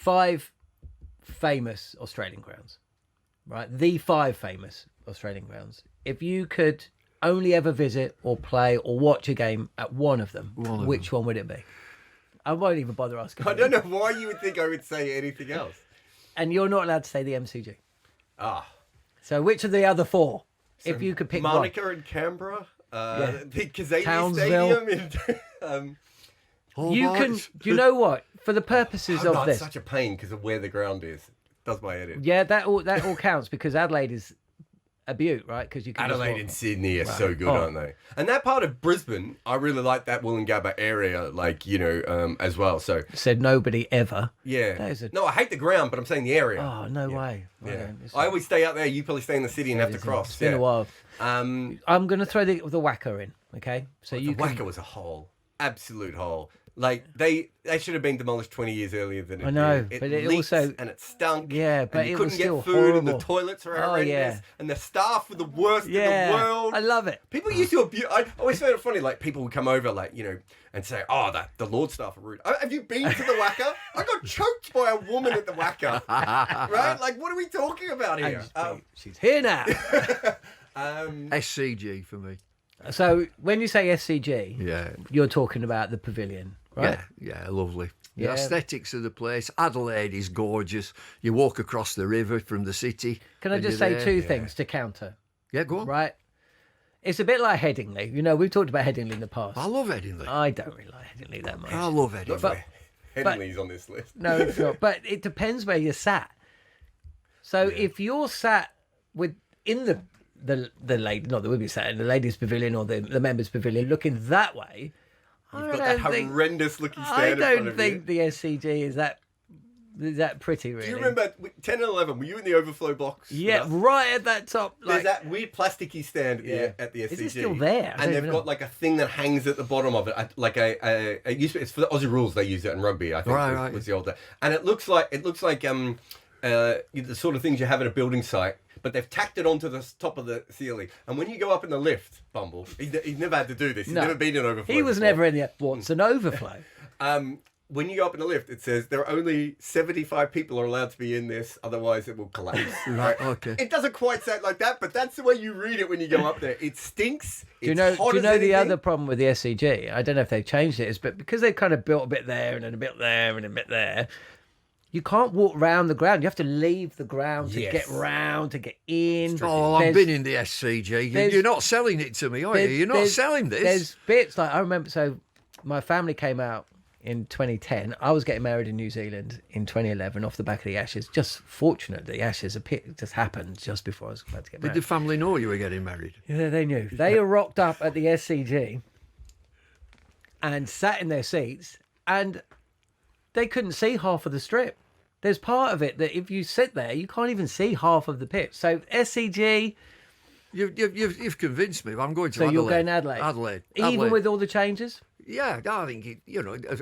5 famous Australian grounds, right? The 5 famous Australian grounds. If you could only ever visit or play or watch a game at one of them, which one would it be? I won't even bother asking. I don't know why you would think I would say anything else. And you're not allowed to say the MCG. Ah. So which of the other 4? So if you could pick Monica one. in Canberra, the Kazali Townsville. Stadium in... You can. Do you know what? For the purposes of this, it's such a pain because of where the ground is. It does my head in. yeah, that all counts because Adelaide is a beaut, right? Because you can Adelaide and Sydney are so good, aren't they? And that part of Brisbane, I really like that Wollongabba area, like, as well. So said nobody ever. Yeah. No, I hate the ground, but I'm saying the area. Oh, no way. Yeah. I always stay out there. You probably stay in the city and have to cross. It's been a while. I'm going to throw the WACA in, okay? So the WACA was a hole. Absolute hole. Like, they should have been demolished 20 years earlier than it I know, did. but it leaks also... And it stunk. Yeah, but and you it couldn't was get still food horrible. and the toilets were horrendous. Yeah. And the staff were the worst in the world. I love it. People used to abuse... I always found it funny, like, people would come over, like, and say, oh, the Lord staff are rude. Have you been to the WACA? I got choked by a woman at the WACA. Right? Like, what are we talking about here? She's here now. SCG for me. So when you say SCG, you're talking about the pavilion, right? Yeah, lovely. The aesthetics of the place. Adelaide is gorgeous. You walk across the river from the city. Can I just say 2 things to counter? Yeah, go on. Right. It's a bit like Headingley. We've talked about Headingley in the past. I love Headingley. I don't really like Headingley that much. I love Headingley. Headingley's on this list. No, it's not. But it depends where you're sat. So if you're sat in the lady, not that we'd be sat in the ladies' pavilion or the members' pavilion, looking that way. You've got that horrendous looking stand in front of you. I don't think the SCG is that pretty, really. Do you remember 10 and 11? Were you in the overflow box? Yeah, right at that top. There's that weird plasticky stand at the SCG. Is it still there? And they've got like a thing that hangs at the bottom of it, like it's for the Aussie rules. They use it in rugby. I think was the old. And it looks like the sort of things you have at a building site. But they've tacked it onto the top of the ceiling. And when you go up in the lift, Bumble, he's never had to do this. He's never been in overflow. He was never in the... What's an overflow? When you go up in the lift, it says there are only 75 people are allowed to be in this, otherwise it will collapse. Right, okay. It doesn't quite say it like that, but that's the way you read it when you go up there. It stinks. Do you know the other problem with the SCG? I don't know if they've changed it, but because they've kind of built a bit there and then a bit there and a bit there... You can't walk round the ground. You have to leave the ground to get round, to get in. Oh, I've been in the SCG. You're not selling it to me, are you? You're not selling this. There's bits like, I remember, so my family came out in 2010. I was getting married in New Zealand in 2011 off the back of the Ashes. Just fortunately, the Ashes just happened just before I was about to get married. Did the family know you were getting married? Yeah, they knew. They rocked up at the SCG and sat in their seats and... They couldn't see half of the strip. There's part of it that if you sit there, you can't even see half of the pitch. So SCG... You've convinced me. I'm going to Sit Adelaide. You're going Adelaide? Adelaide. Even with all the changes? Yeah, I think,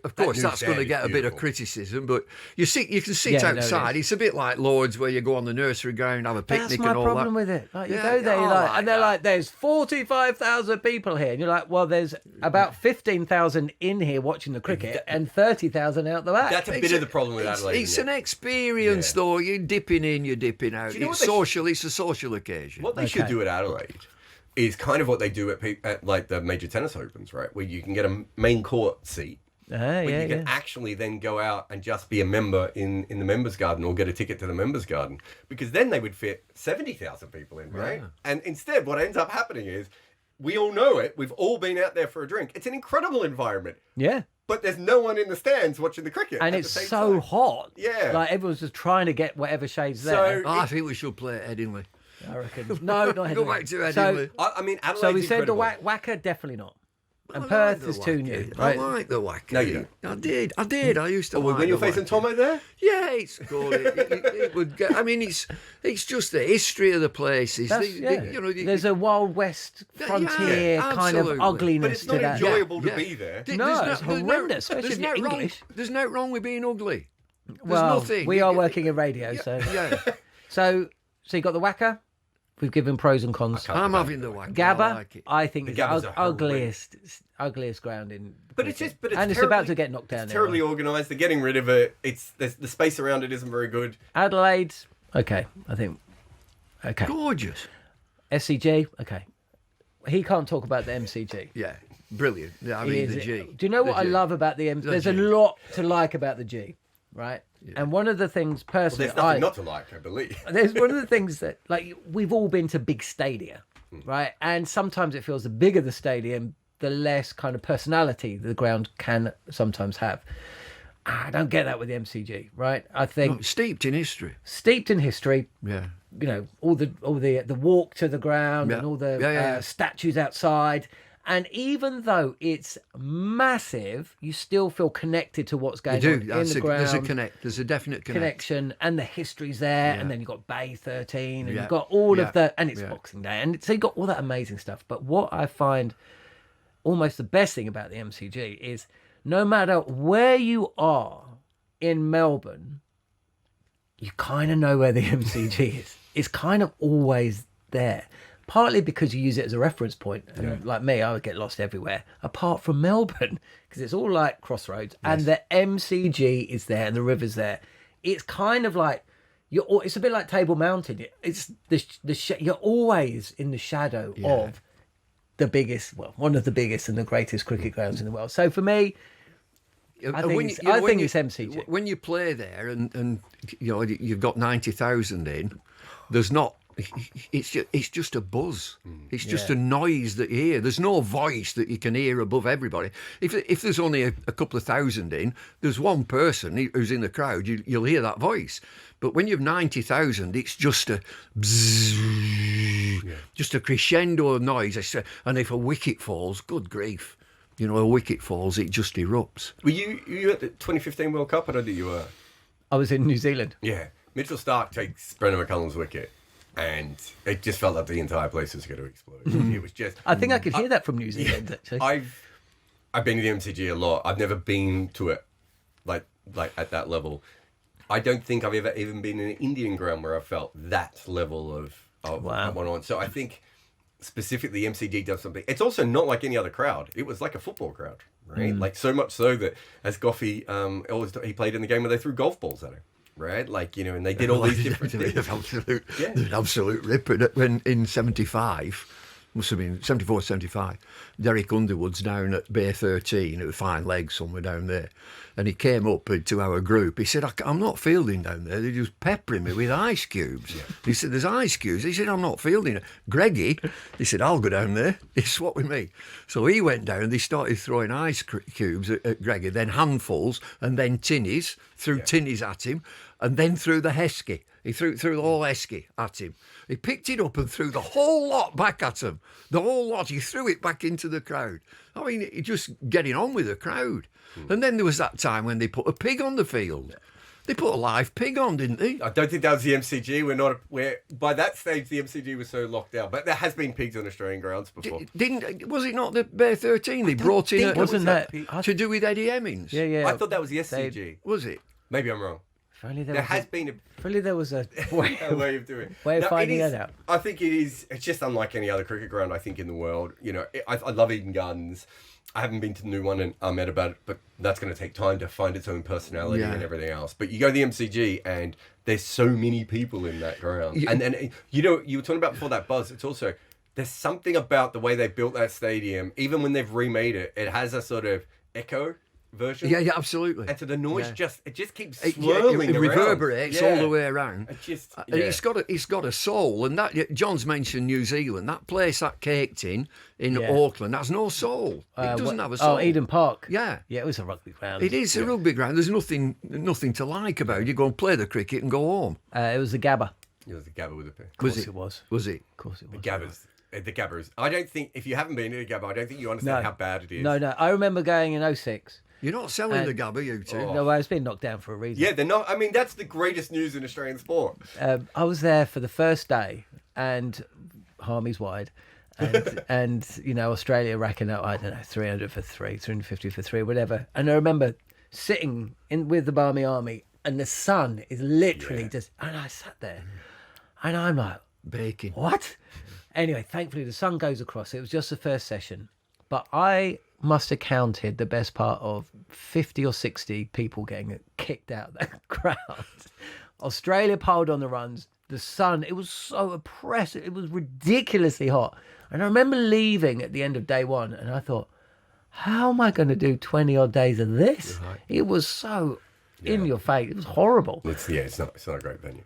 of course, that's going to get a bit of criticism, but you can sit outside. It's a bit like Lloyd's where you go on the nursery ground, have a picnic and all that. That's my problem with it. Like, you go there, and they're like, there's 45,000 people here. And you're like, well, there's about 15,000 in here watching the cricket and 30,000 out the back. That's a bit of the problem with Adelaide. It's an experience, though. You're dipping in, you're dipping out. It's social. It's a social occasion. What they should do at Adelaide is kind of what they do at like the major tennis opens, right? Where you can get a main court seat. Where you can actually then go out and just be a member in the members' garden or get a ticket to the members' garden. Because then they would fit 70,000 people in, right? Yeah. And instead, what ends up happening is, we all know it. We've all been out there for a drink. It's an incredible environment. Yeah. But there's no one in the stands watching the cricket. And it's so hot. Yeah. Like everyone's just trying to get whatever shades there. I think we should play at Headingley. I reckon. No, not Headingley. Go back to Headingley. Adelaide's so we said the incredible. WACA, definitely not. And Perth is too new. Right? I like the WACA. No, you don't. I did. I used to like when you're the facing WACA. Tomo there? Yeah, it's cool. It would get, I mean, it's just the history of the places. There's a Wild West frontier kind of ugliness but it's not to that. enjoyable to be there. No, it's horrendous, especially if you're English. There's no wrong with being ugly. Well, we are working in radio, so... Yeah. So you got the WACA, We've given pros and cons. I'm having the WACA. Gabba, I think, is the Gabba's ugliest ground in. But it's about to get knocked down. It's terribly organised. They're getting rid of it. The space around it isn't very good. Adelaide, okay, I think, okay. Gorgeous. SCG, okay. He can't talk about the MCG. Yeah, brilliant. Yeah, I mean the G. Do you know what I love about the MCG? There's a lot to like about the G, right? Yeah. And one of the things personally, there's nothing not to like, I believe. There's one of the things that, like, we've all been to big stadia, right? And sometimes it feels the bigger the stadium, the less kind of personality the ground can sometimes have. I don't get that with the MCG, right? I think steeped in history. Yeah. You know, all the walk to the ground and all the statues outside. And even though it's massive, you still feel connected to what's going on in the ground. There's a definite connection, and the history's there. And then you've got Bay 13, and you've got all of the, and it's Boxing Day, and so you've got all that amazing stuff. But what I find almost the best thing about the MCG is, no matter where you are in Melbourne, you kind of know where the MCG is. It's kind of always there. Partly because you use it as a reference point. And like me, I would get lost everywhere, apart from Melbourne, because it's all like crossroads. Yes. And the MCG is there and the river's there. It's kind of like, it's a bit like Table Mountain. It's you're always in the shadow of the biggest, one of the biggest and the greatest cricket grounds in the world. So for me, I think it's MCG. When you play there and you've got 90,000 in, there's not. It's just a buzz. It's just a noise that you hear. There's no voice that you can hear above everybody. If there's only a couple of thousand in, there's one person who's in the crowd. You'll hear that voice. But when you've 90,000, it's just a bzzz, just a crescendo of noise. And if a wicket falls, good grief. A wicket falls, it just erupts. Were you at the 2015 World Cup? I don't think you were. I was in New Zealand. Yeah. Mitchell Starc takes Brendan McCullum's wicket, and it just felt like the entire place was going to explode. It was just... I think I could hear that from New Zealand, actually. I've been to the MCG a lot. I've never been to it like at that level. I don't think I've ever even been in an Indian ground where I felt that level of one. So I think specifically MCG does something. It's also not like any other crowd. It was like a football crowd, right? Like so much so that as Goffey he played in the game where they threw golf balls at him. Right, and they did all these different things. An absolute ripper. When in 75, must have been 74, 75, Derek Underwood's down at Bay 13, at Fine Legs somewhere down there, and he came up to our group. He said, I'm not fielding down there. They're just peppering me with ice cubes. He said, there's ice cubes. He said, I'm not fielding it. Greggy, he said, I'll go down there. He swapped with me. So he went down and they started throwing ice cubes at Greggy, then handfuls, and then tinnies, threw tinnies at him, and then threw the Heskey. He threw the whole Heskey at him. He picked it up and threw the whole lot back at him. The whole lot. He threw it back into the crowd. I mean, he just getting on with the crowd. And then there was that time when they put a pig on the field. They put a live pig on, didn't they? I don't think that was the MCG. By that stage, the MCG was so locked down. But there has been pigs on Australian grounds before. Was it not the Bay 13? They brought in wasn't that to do with Eddie Hemmings? Yeah. I thought that was the SCG. Was it? Maybe I'm wrong. There was a way of doing it. Way of finding it out. I think it is. It's just unlike any other cricket ground, I think, in the world. I love Eden Gardens. I haven't been to the new one and I'm mad about it, but that's going to take time to find its own personality and everything else. But you go to the MCG and there's so many people in that ground. And you were talking about before that buzz, it's also, there's something about the way they built that stadium, even when they've remade it, it has a sort of echo version. Yeah, absolutely. And so the noise just keeps swirling it around. Reverberates all the way around. It's got a soul. And that John's mentioned New Zealand. That place that caked in Auckland has no soul. It doesn't have a soul. Oh, Eden Park. Yeah, it was a rugby ground. It is a rugby ground. There's nothing to like about it. You go and play the cricket and go home. It was the Gabba. It was the Gabba with a P. Of course it was. Was it? Of course it was. The Gabba is. I don't think if you haven't been to the Gabba, I don't think you understand how bad it is. No. I remember going in 06. You're not selling the Gabba, you two. No, it's been knocked down for a reason. Yeah, they're not. I mean, that's the greatest news in Australian sport. I was there for the first day, and Harmy's wide, and Australia racking up, I don't know, 300 for 3, 350 for 3, whatever. And I remember sitting with the Barmy Army, and the sun is literally just, and I sat there, and I'm like, baking. What? Anyway, thankfully the sun goes across. It was just the first session. But I must have counted the best part of 50 or 60 people getting kicked out of that crowd. Australia piled on the runs. The sun, it was so oppressive. It was ridiculously hot. And I remember leaving at the end of day one and I thought, how am I going to do 20 odd days of this? Right. It was so in your face. It was horrible. It's not a great venue.